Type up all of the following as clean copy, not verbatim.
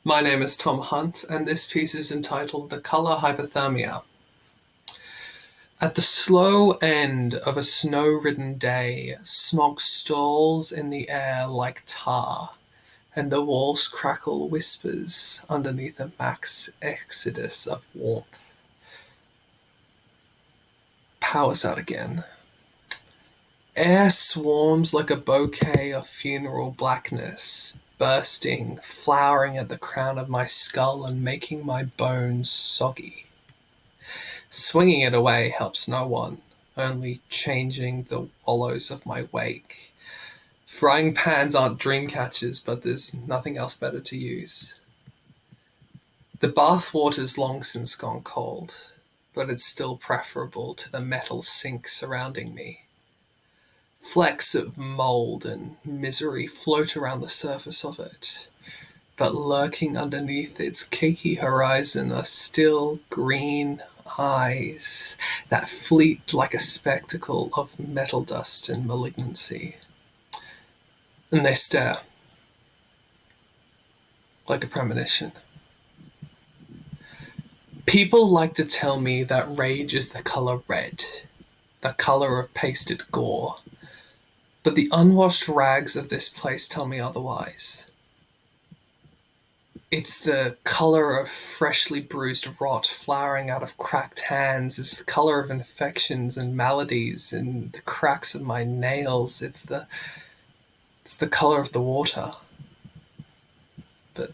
My name is Tomm Hunt, and this piece is entitled The Colour Hypothermia. At the slow end of a snow-ridden day, smog stalls in the air like tar, and the walls crackle whispers underneath a max exodus of warmth. Power's out again. Air swarms like a bouquet of funeral blackness, bursting, flowering at the crown of my skull and making my bones soggy. Swinging it away helps no one, only changing the wallows of my wake. Frying pans aren't dream catchers, but there's nothing else better to use. The bath water's long since gone cold, but it's still preferable to the metal sink surrounding me. Flecks of mold and misery float around the surface of it, but lurking underneath its cakey horizon are still green eyes that fleet like a spectacle of metal dust and malignancy. And they stare, like a premonition. People like to tell me that rage is the color red, the color of pasted gore. But the unwashed rags of this place tell me otherwise. It's the color of freshly bruised rot flowering out of cracked hands. It's the color of infections and maladies in the cracks of my nails. It's the color of the water. But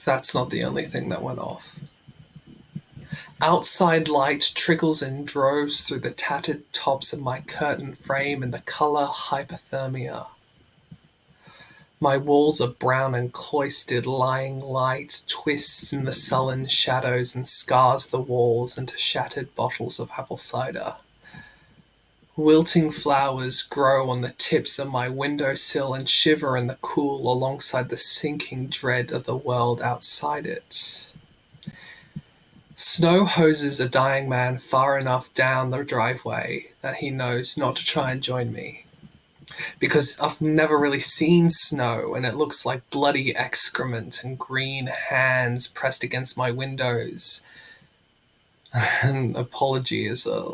that's not the only thing that went off. Outside light trickles in droves through the tattered tops of my curtain frame in the colour hypothermia. My walls are brown and cloistered, lying light twists in the sullen shadows and scars the walls into shattered bottles of apple cider. Wilting flowers grow on the tips of my windowsill and shiver in the cool alongside the sinking dread of the world outside it. Snow hoses a dying man far enough down the driveway that he knows not to try and join me. Because I've never really seen snow, and it looks like bloody excrement and green hands pressed against my windows. An apology is a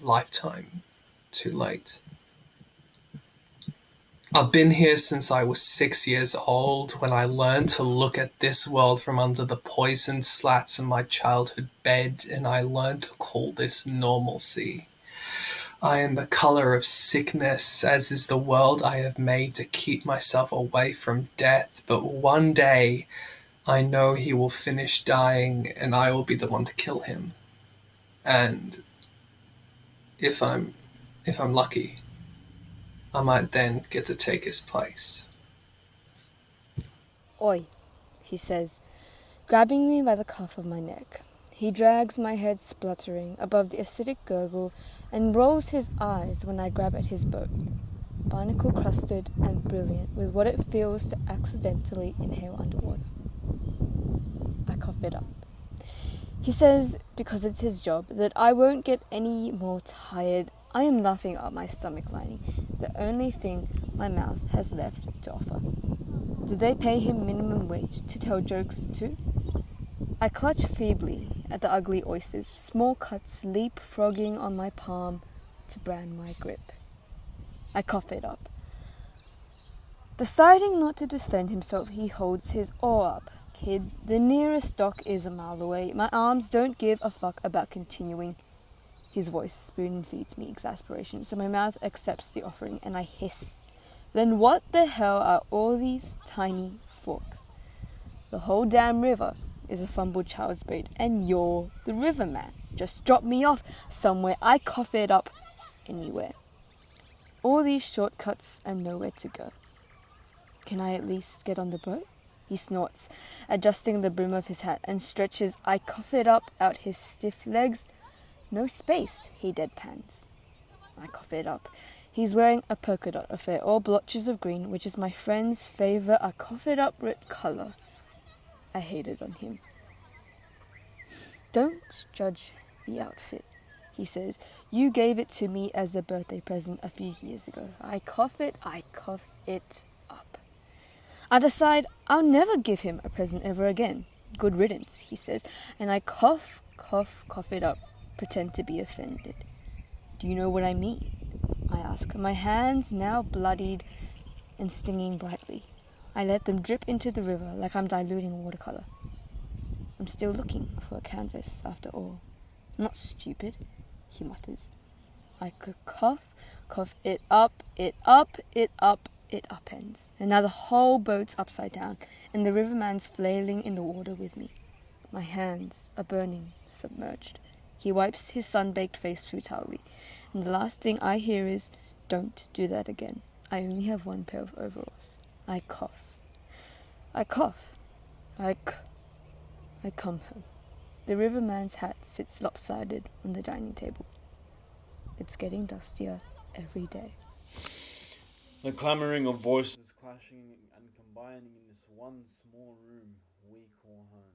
lifetime too late. I've been here since I was 6 years old, when I learned to look at this world from under the poisoned slats in my childhood bed, and I learned to call this normalcy. I am the colour of sickness, as is the world I have made to keep myself away from death, but one day I know he will finish dying and I will be the one to kill him. And if I'm lucky, I might then get to take his place. Oi, he says, grabbing me by the cuff of my neck. He drags my head spluttering above the acidic gurgle and rolls his eyes when I grab at his boat, barnacle-crusted and brilliant with what it feels to accidentally inhale underwater. I cough it up. He says, because it's his job, that I won't get any more tired. I am laughing up my stomach lining, the only thing my mouth has left to offer. Do they pay him minimum wage to tell jokes too? I clutch feebly at the ugly oysters, small cuts leapfrogging on my palm to brand my grip. I cough it up. Deciding not to defend himself, he holds his oar up. Kid, the nearest dock is a mile away. My arms don't give a fuck about continuing. His voice spoon-feeds me exasperation, so my mouth accepts the offering and I hiss. Then what the hell are all these tiny forks? The whole damn river is a fumbled child's braid, and you're the riverman. Just drop me off somewhere. I cough it up anywhere. All these shortcuts and nowhere to go. Can I at least get on the boat? He snorts, adjusting the brim of his hat, and stretches. I cough it up out his stiff legs. No space, he deadpans. I cough it up. He's wearing a polka dot affair, all blotches of green, which is my friend's favourite. I cough it up red colour. I hate it on him. Don't judge the outfit, he says. You gave it to me as a birthday present a few years ago. I cough it up. I decide I'll never give him a present ever again. Good riddance, he says, and I cough it up, pretend to be offended. Do you know what I mean? I ask, my hands now bloodied and stinging brightly. I let them drip into the river like I'm diluting watercolor. I'm still looking for a canvas after all. I'm not stupid, he mutters. I could cough it up, it upends. And now the whole boat's upside down, and the riverman's flailing in the water with me. My hands are burning, submerged. He wipes his sun-baked face futilely, and the last thing I hear is, "Don't do that again. I only have one pair of overalls." I cough. I come home. The riverman's hat sits lopsided on the dining table. It's getting dustier every day. The clamouring of voices clashing and combining in this one small room we call home.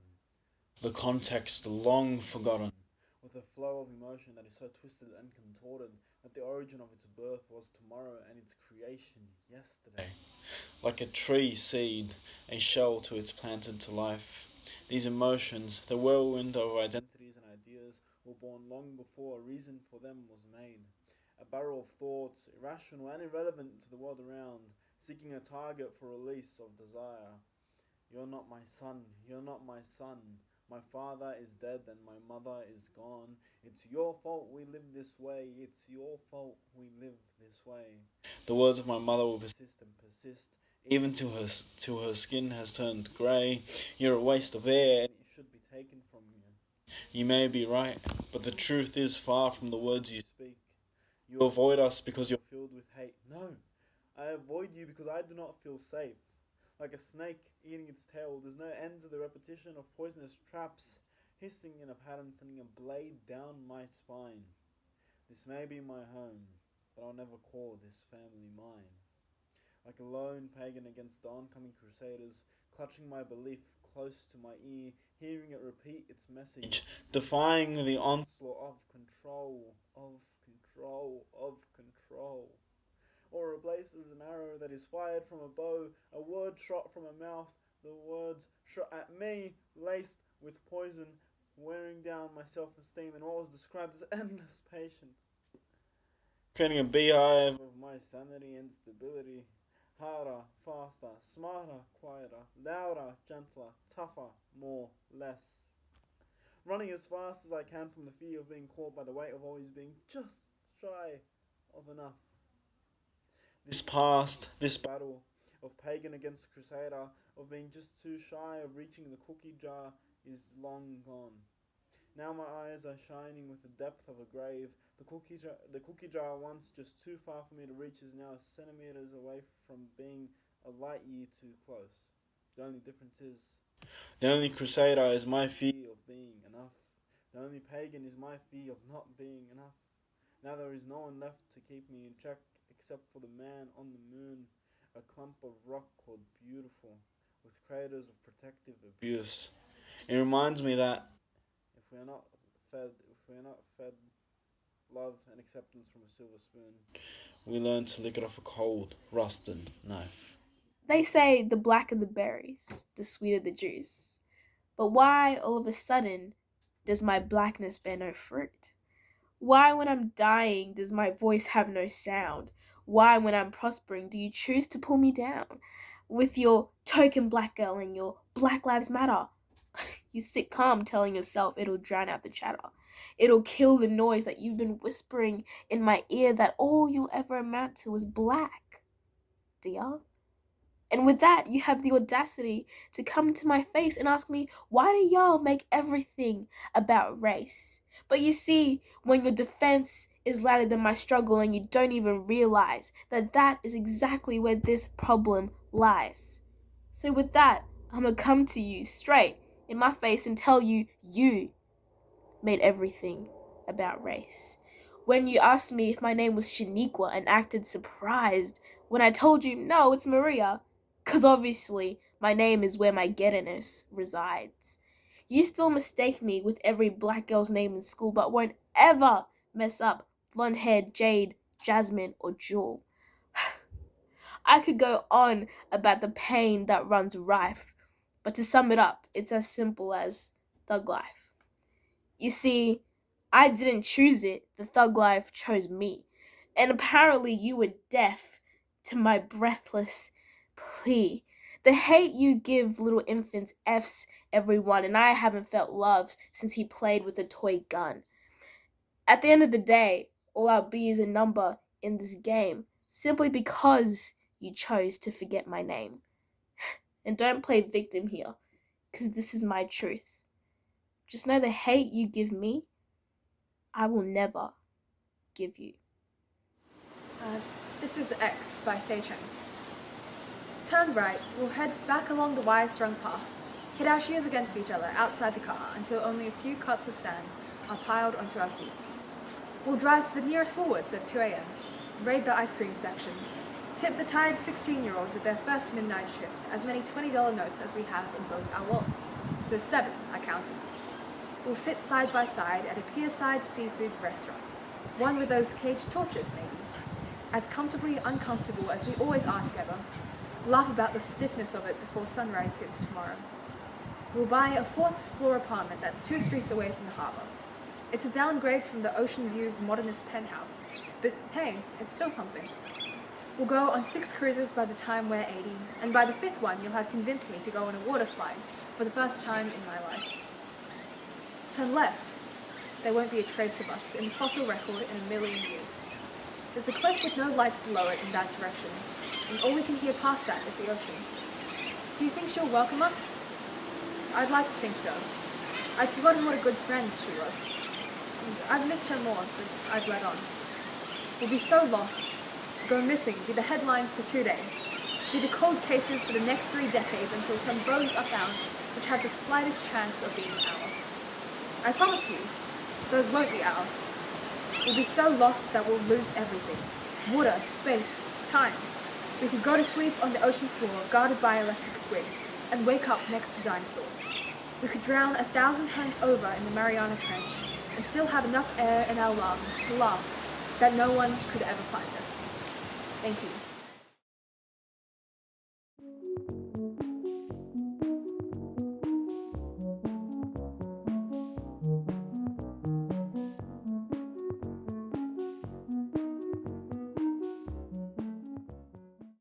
The context long forgotten, with a flow of emotion that is so twisted and contorted that the origin of its birth was tomorrow and its creation yesterday. Like a tree seed, a shell to its planted to life. These emotions, the whirlwind of identities and ideas, were born long before a reason for them was made. A barrel of thoughts, irrational and irrelevant to the world around, seeking a target for release of desire. You're not my son, you're not my son. My father is dead and my mother is gone. It's your fault we live this way, it's your fault we live this way. The words of my mother will persist and persist, even till her skin has turned grey. You're a waste of air and it should be taken from you. You may be right, but the truth is far from the words you speak. You avoid us because you're filled with hate. No, I avoid you because I do not feel safe. Like a snake eating its tail, there's no end to the repetition of poisonous traps, hissing in a pattern, sending a blade down my spine. This may be my home, but I'll never call this family mine. Like a lone pagan against the oncoming crusaders, clutching my belief close to my ear, hearing it repeat its message, defying the onslaught of control. Or replaces an arrow that is fired from a bow, a word shot from a mouth, the words shot at me, laced with poison, wearing down my self-esteem and what was described as endless patience. Creating a beehive of my sanity and stability. Harder, faster, smarter, quieter, louder, gentler, tougher, more, less. Running as fast as I can from the fear of being caught by the weight of always being just shy of enough. This past, this battle of pagan against crusader, of being just too shy of reaching the cookie jar, is long gone. Now my eyes are shining with the depth of a grave. The cookie jar once just too far for me to reach is now centimeters away from being a light year too close. The only difference is, the only crusader is my fear of being enough. The only pagan is my fear of not being enough. Now there is no one left to keep me in check except for the man on the moon, a clump of rock called Beautiful, with craters of protective abuse. It reminds me that if we are not fed love and acceptance from a silver spoon, we learn to lick it off a cold, rusted knife. They say the blacker the berries, the sweeter the juice. But why, all of a sudden, does my blackness bear no fruit? Why, when I'm dying, does my voice have no sound? Why, when I'm prospering, do you choose to pull me down? With your token black girl and your Black Lives Matter. You sit calm telling yourself it'll drown out the chatter. It'll kill the noise that you've been whispering in my ear that all you'll ever amount to is black. Dear? And with that, you have the audacity to come to my face and ask me, why do y'all make everything about race? But you see, when your defense is louder than my struggle and you don't even realize that that is exactly where this problem lies. So with that, I'm gonna come to you straight in my face and tell you, you made everything about race. When you asked me if my name was Shaniqua and acted surprised when I told you, no, it's Maria, because obviously my name is where my getterness resides. You still mistake me with every black girl's name in school, but won't ever mess up blonde-haired Jade, Jasmine, or Jewel. I could go on about the pain that runs rife, but to sum it up, it's as simple as thug life. You see, I didn't choose it, the thug life chose me. And apparently you were deaf to my breathless plea. The hate you give little infants F's everyone, and I haven't felt love since he played with a toy gun. At the end of the day, all I'll be is a number in this game, simply because you chose to forget my name. And don't play victim here, because this is my truth. Just know the hate you give me, I will never give you. This is X by Faye Chang. Turn right, we'll head back along the wire-strung path, hit our shoes against each other outside the car until only a few cups of sand are piled onto our seats. We'll drive to the nearest Woolworths at 2 a.m, raid the ice cream section, tip the tired 16-year-old with their first midnight shift as many $20 notes as we have in both our wallets. There's 7, I counted. We'll sit side by side at a pierside seafood restaurant, one with those caged torches maybe, as comfortably uncomfortable as we always are together, laugh about the stiffness of it before sunrise hits tomorrow. We'll buy a 4th floor apartment that's 2 streets away from the harbour. It's a downgrade from the ocean view modernist penthouse, but hey, it's still something. We'll go on 6 cruises by the time we're 80, and by the 5th one you'll have convinced me to go on a water slide for the first time in my life. Turn left. There won't be a trace of us in the fossil record in a million years. There's a cliff with no lights below it in that direction, and all we can hear past that is the ocean. Do you think she'll welcome us? I'd like to think so. I'd forgotten what a good friend she was, and I've missed her more, but I've let on. We'll be so lost. Go missing, be the headlines for 2 days, be the cold cases for the next 3 decades until some bones are found which have the slightest chance of being ours. I promise you, those won't be ours. We'll be so lost that we'll lose everything. Water, space, time. We could go to sleep on the ocean floor guarded by electric squid and wake up next to dinosaurs. We could drown 1,000 times over in the Mariana Trench and still have enough air in our lungs to laugh that no one could ever find us. Thank you.